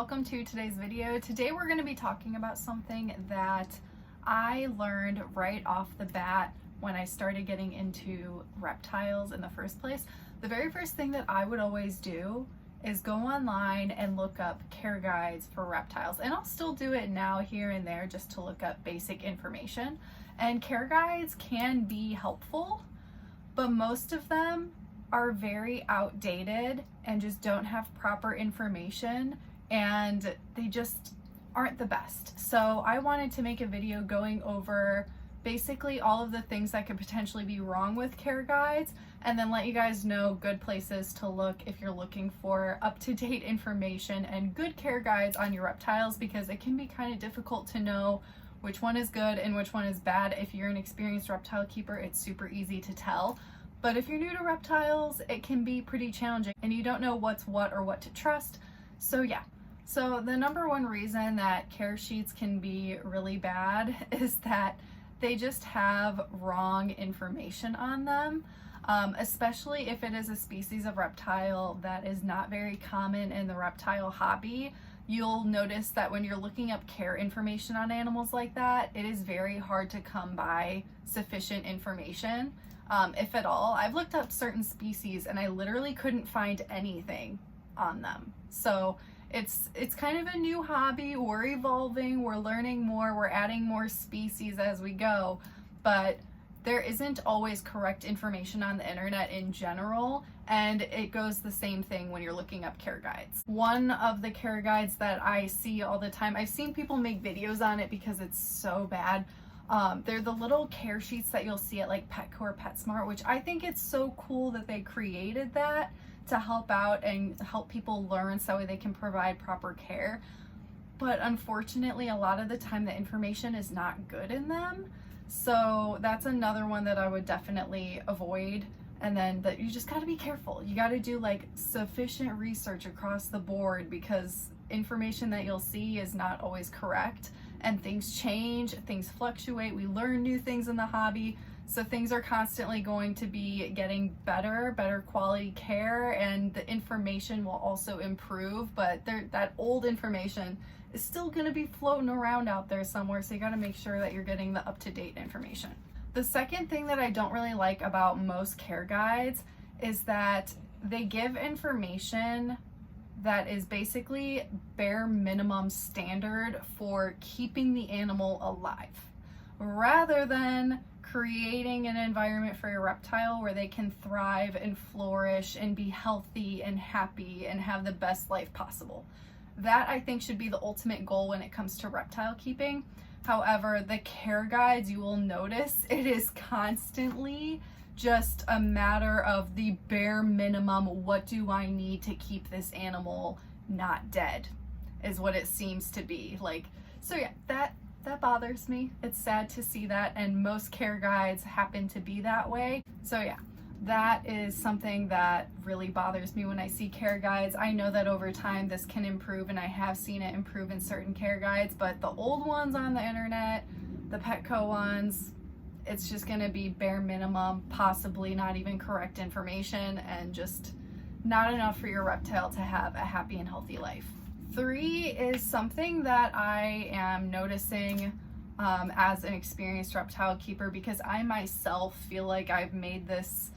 welcome to today's video. Today we're going to be talking about something that I learned right off the bat when I started getting into reptiles in the first place. The very first thing that I would always do is go online and look up care guides for reptiles, and I'll still do it now here and there just to look up basic information. And care guides can be helpful, but most of them are very outdated and just don't have proper information, and they just aren't the best. So I wanted to make a video going over basically all of the things that could potentially be wrong with care guides, and then let you guys know good places to look if you're looking for up-to-date information and good care guides on your reptiles, because it can be kind of difficult to know which one is good and which one is bad. If you're an experienced reptile keeper, it's super easy to tell. But if you're new to reptiles, it can be pretty challenging and you don't know what's what or what to trust. So yeah. So the number one reason that care sheets can be really bad is that they just have wrong information on them, especially if it is a species of reptile that is not very common in the reptile hobby. You'll notice that when you're looking up care information on animals like that, it is very hard to come by sufficient information. If at all. I've looked up certain species and I literally couldn't find anything on them. So it's kind of a new hobby. We're evolving, we're learning more, we're adding more species as we go, but there isn't always correct information on the internet in general, and it goes the same thing when you're looking up care guides. One of the care guides that I see all the time, I've seen people make videos on it because it's so bad. They're the little care sheets that you'll see at like Petco or PetSmart, which I think it's so cool that they created that to help out and help people learn so they can provide proper care. But unfortunately, a lot of the time the information is not good in them. So that's another one that I would definitely avoid. And then that you just got to be careful. You got to do like sufficient research across the board, because information that you'll see is not always correct. And things change, things fluctuate, we learn new things in the hobby, so things are constantly going to be getting better quality care, and the information will also improve, but that old information is still going to be floating around out there somewhere, so you got to make sure that you're getting the up-to-date information. The second thing that I don't really like about most care guides is that they give information that is basically bare minimum standard for keeping the animal alive, rather than creating an environment for your reptile where they can thrive and flourish and be healthy and happy and have the best life possible. That, I think, should be the ultimate goal when it comes to reptile keeping. However, the care guides, you will notice it is constantly just a matter of the bare minimum. What do I need to keep this animal not dead is what it seems to be like. So yeah, that bothers me. It's sad to see that, and most care guides happen to be that way. So yeah, that is something that really bothers me when I see care guides. I know that over time this can improve, and I have seen it improve in certain care guides, but the old ones on the internet, the Petco ones, it's just going to be bare minimum, possibly not even correct information, and just not enough for your reptile to have a happy and healthy life. 3 is something that I am noticing as an experienced reptile keeper, because I myself feel like I've made this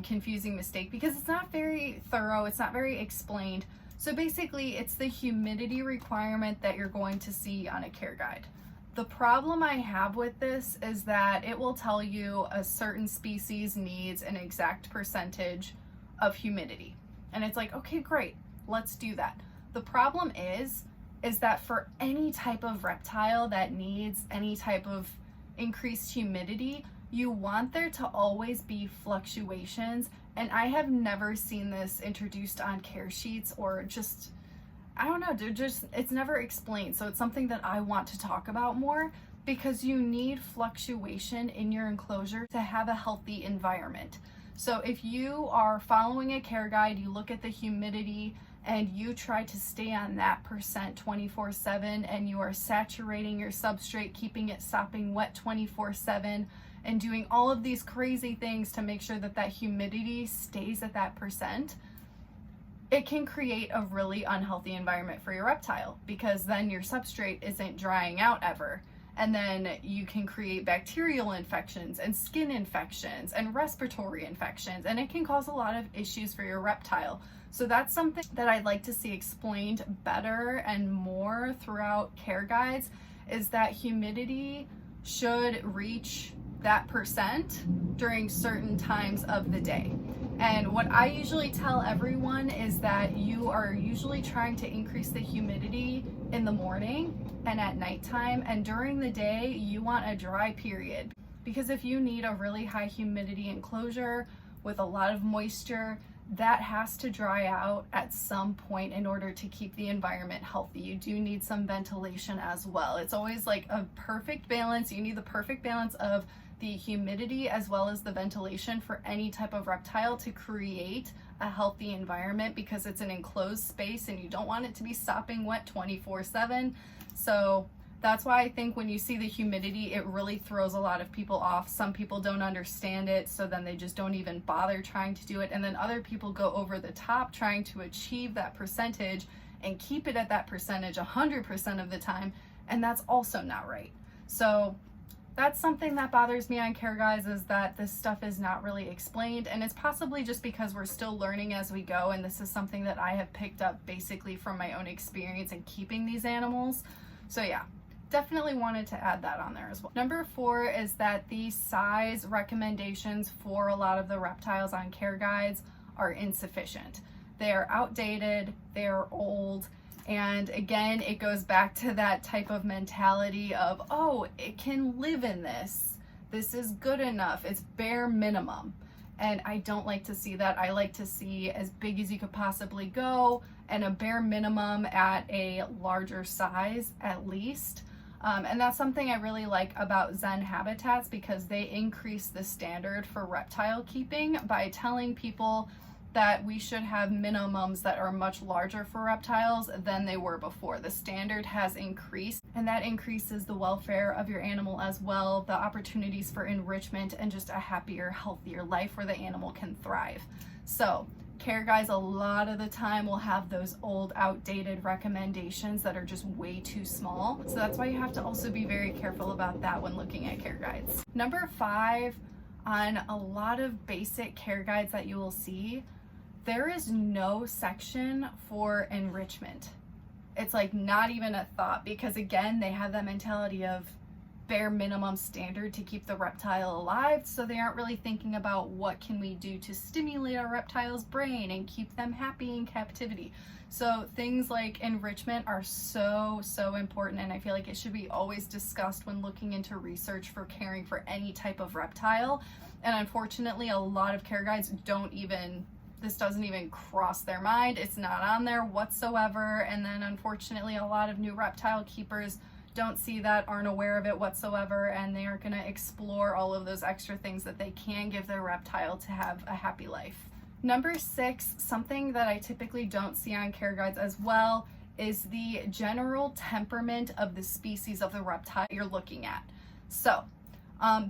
confusing mistake because it's not very thorough, it's not very explained. So basically, it's the humidity requirement that you're going to see on a care guide. The problem I have with this is that it will tell you a certain species needs an exact percentage of humidity. And it's like, okay, great, let's do that. The problem is that for any type of reptile that needs any type of increased humidity, you want there to always be fluctuations. And I have never seen this introduced on care sheets, or just, I don't know, it's never explained. So it's something that I want to talk about more, because you need fluctuation in your enclosure to have a healthy environment. So if you are following a care guide, you look at the humidity and you try to stay on that percent 24/7, and you are saturating your substrate, keeping it sopping wet 24/7, and doing all of these crazy things to make sure that that humidity stays at that percent, it can create a really unhealthy environment for your reptile, because then your substrate isn't drying out ever. And then you can create bacterial infections and skin infections and respiratory infections, and it can cause a lot of issues for your reptile. So that's something that I'd like to see explained better and more throughout care guides, is that humidity should reach that percent during certain times of the day. And what I usually tell everyone is that you are usually trying to increase the humidity in the morning and at nighttime, and during the day you want a dry period. Because if you need a really high humidity enclosure with a lot of moisture, that has to dry out at some point in order to keep the environment healthy. You do need some ventilation as well. It's always like a perfect balance. You need the perfect balance of the humidity as well as the ventilation for any type of reptile to create a healthy environment, because it's an enclosed space and you don't want it to be sopping wet 24/7. So that's why I think when you see the humidity, it really throws a lot of people off. Some people don't understand it, so then they just don't even bother trying to do it. And then other people go over the top trying to achieve that percentage and keep it at that percentage 100% of the time, and that's also not right. So that's something that bothers me on care guides, is that this stuff is not really explained, and it's possibly just because we're still learning as we go, and this is something that I have picked up basically from my own experience in keeping these animals. So yeah, definitely wanted to add that on there as well. Number 4 is that the size recommendations for a lot of the reptiles on care guides are insufficient. They are outdated, they are old, and again, it goes back to that type of mentality of, oh, it can live in this. This is good enough. It's bare minimum. And I don't like to see that. I like to see as big as you could possibly go, and a bare minimum at a larger size at least. And that's something I really like about Zen Habitats, because they increase the standard for reptile keeping by telling people that we should have minimums that are much larger for reptiles than they were before. The standard has increased, and that increases the welfare of your animal as well, the opportunities for enrichment, and just a happier, healthier life where the animal can thrive. So care guides a lot of the time will have those old, outdated recommendations that are just way too small. So that's why you have to also be very careful about that when looking at care guides. Number 5, on a lot of basic care guides that you will see, there is no section for enrichment. It's like not even a thought, because again, they have that mentality of bare minimum standard to keep the reptile alive, so they aren't really thinking about what can we do to stimulate our reptile's brain and keep them happy in captivity. So things like enrichment are so important, and I feel like it should be always discussed when looking into research for caring for any type of reptile. And unfortunately, a lot of care guides this doesn't even cross their mind. It's not on there whatsoever. And then unfortunately, a lot of new reptile keepers don't see that, aren't aware of it whatsoever, and they aren't going to explore all of those extra things that they can give their reptile to have a happy life. Number 6, something that I typically don't see on care guides as well, is the general temperament of the species of the reptile you're looking at. So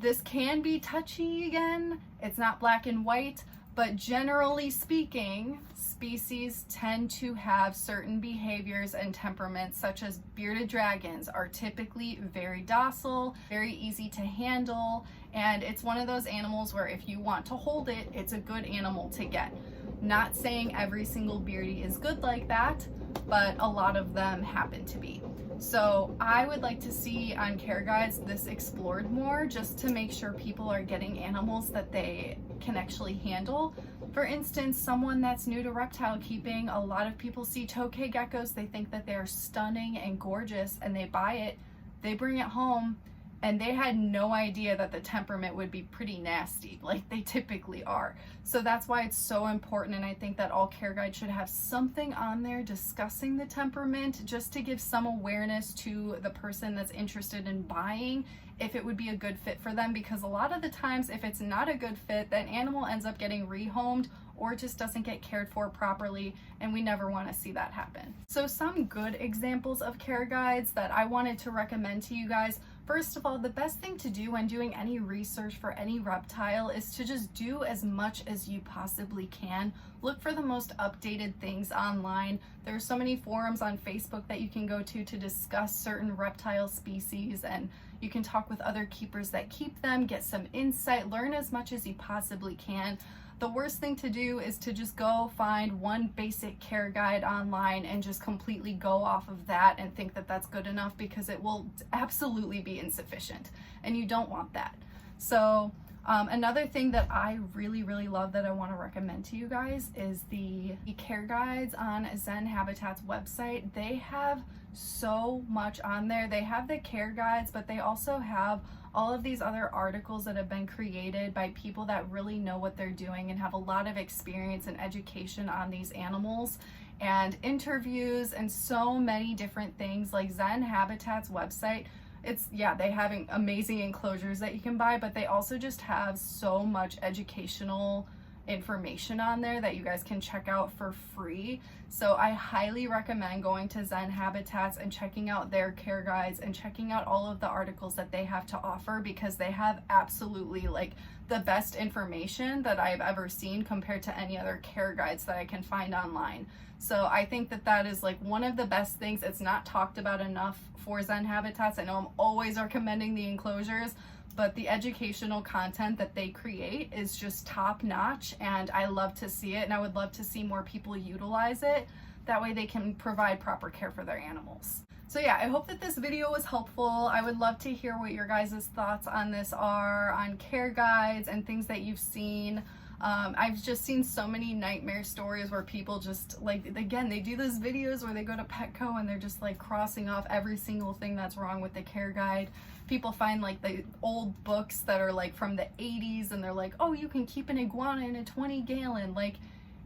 this can be touchy again. It's not black and white, but generally speaking, species tend to have certain behaviors and temperaments, such as bearded dragons are typically very docile, very easy to handle, and it's one of those animals where if you want to hold it, it's a good animal to get. Not saying every single beardy is good like that, but a lot of them happen to be. So I would like to see on care guides this explored more, just to make sure people are getting animals that they can actually handle. For instance, someone that's new to reptile keeping, a lot of people see tokay geckos, they think that they're stunning and gorgeous, and they buy it, they bring it home, and they had no idea that the temperament would be pretty nasty, like they typically are. So that's why it's so important, and I think that all care guides should have something on there discussing the temperament, just to give some awareness to the person that's interested in buying, if it would be a good fit for them, because a lot of the times if it's not a good fit, that animal ends up getting rehomed or just doesn't get cared for properly, and we never want to see that happen. So some good examples of care guides that I wanted to recommend to you guys First of all, the best thing to do when doing any research for any reptile is to just do as much as you possibly can. Look for the most updated things online. There are so many forums on Facebook that you can go to discuss certain reptile species, and you can talk with other keepers that keep them, get some insight, learn as much as you possibly can. The worst thing to do is to just go find one basic care guide online and just completely go off of that and think that that's good enough, because it will absolutely be insufficient and you don't want that. So another thing that I really love that I want to recommend to you guys is the care guides on Zen Habitat's website. They have so much on there. They have the care guides, but they also have all of these other articles that have been created by people that really know what they're doing and have a lot of experience and education on these animals, and interviews and so many different things. Like Zen Habitat's website, they have amazing enclosures that you can buy, but they also just have so much educational information on there that you guys can check out for free. So I highly recommend going to Zen Habitats and checking out their care guides and checking out all of the articles that they have to offer, because they have absolutely like the best information that I've ever seen compared to any other care guides that I can find online. So I think that that is like one of the best things. It's not talked about enough for Zen Habitats. I know I'm always recommending the enclosures, but the educational content that they create is just top notch, and I love to see it, and I would love to see more people utilize it. That way they can provide proper care for their animals. So yeah, I hope that this video was helpful. I would love to hear what your guys' thoughts on this are, on care guides and things that you've seen. I've just seen so many nightmare stories where people just like, again, they do those videos where they go to Petco and they're just like crossing off every single thing that's wrong with the care guide. People find like the old books that are like from the 80s and they're like, oh, you can keep an iguana in a 20-gallon. Like,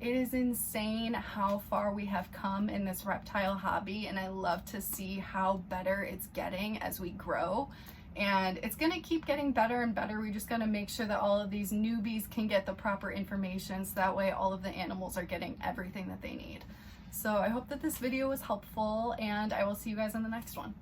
it is insane how far we have come in this reptile hobby, and I love to see how better it's getting as we grow. And it's gonna keep getting better and better. We just gotta make sure that all of these newbies can get the proper information, so that way all of the animals are getting everything that they need. So I hope that this video was helpful, and I will see you guys in the next one.